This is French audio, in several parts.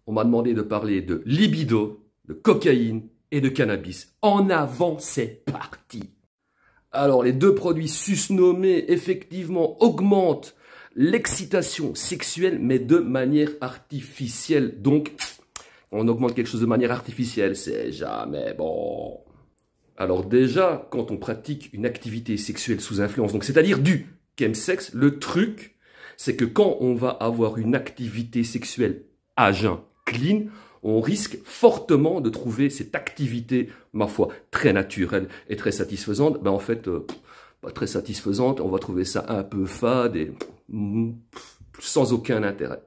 on m'a demandé de parler de libido, de cocaïne et de cannabis. En avant, c'est parti. Alors, les deux produits susnommés, effectivement, augmentent l'excitation sexuelle, mais de manière artificielle. Donc, on augmente quelque chose de manière artificielle, c'est jamais bon. Alors déjà, quand on pratique une activité sexuelle sous influence, donc c'est-à-dire du chemsex, le truc, c'est que quand on va avoir une activité sexuelle à jeun, clean, on risque fortement de trouver cette activité, ma foi, très naturelle et très satisfaisante. Ben en fait, pas très satisfaisante, on va trouver ça un peu fade et sans aucun intérêt.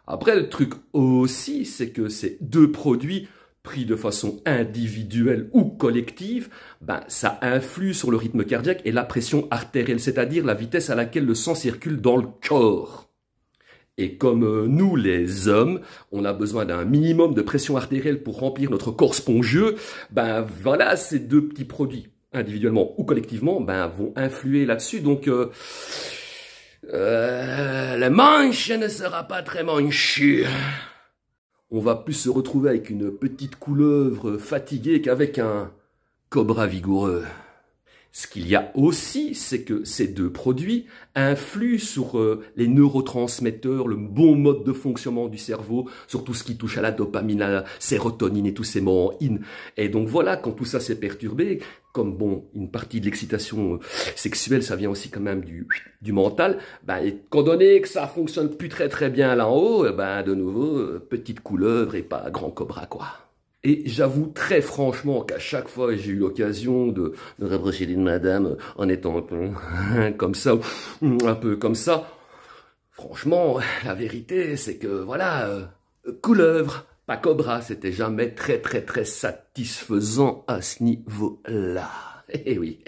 Après, le truc aussi, c'est que ces deux produits, pris de façon individuelle ou collective, ben, ça influe sur le rythme cardiaque et la pression artérielle, c'est-à-dire la vitesse à laquelle le sang circule dans le corps. Et comme nous, les hommes, on a besoin d'un minimum de pression artérielle pour remplir notre corps spongieux, ben voilà, ces deux petits produits, individuellement ou collectivement, ben vont influer là-dessus. Donc, le manche ne sera pas très manchu. On va plus se retrouver avec une petite couleuvre fatiguée qu'avec un cobra vigoureux. Ce qu'il y a aussi, c'est que ces deux produits influent sur les neurotransmetteurs, le bon mode de fonctionnement du cerveau, sur tout ce qui touche à la dopamine, à la sérotonine et tous ces mots en in. Et donc voilà, quand tout ça s'est perturbé, comme bon, une partie de l'excitation sexuelle, ça vient aussi quand même du mental, ben, étant donné que ça fonctionne plus très bien là en haut, ben, de nouveau, petite couleuvre et pas grand cobra, quoi. Et j'avoue très franchement qu'à chaque fois j'ai eu l'occasion de me rapprocher d'une madame en étant un peu comme ça, un peu comme ça, franchement, la vérité c'est que voilà, couleuvre, pas cobra, c'était jamais très satisfaisant à ce niveau-là. Eh oui.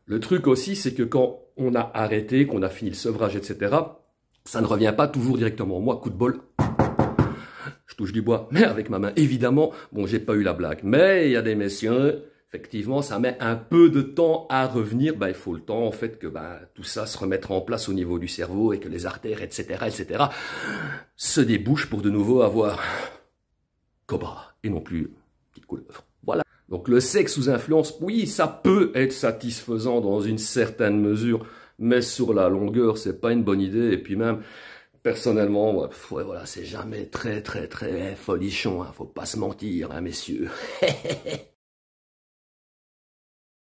Le truc aussi c'est que quand on a arrêté, qu'on a fini le sevrage, etc., ça ne revient pas toujours directement. Moi, coup de bol, je touche du bois, mais avec ma main, évidemment. Bon, j'ai pas eu la blague, mais il y a des messieurs, effectivement, ça met un peu de temps à revenir. Ben, il faut le temps, en fait, que tout ça se remette en place au niveau du cerveau et que les artères, etc., se débouchent pour de nouveau avoir cobra et non plus petite couleuvre. Voilà. Donc, le sexe sous influence, oui, ça peut être satisfaisant dans une certaine mesure, mais sur la longueur, c'est pas une bonne idée. Et puis même, personnellement, ouais, voilà, c'est jamais très folichon, hein, faut pas se mentir, hein, messieurs.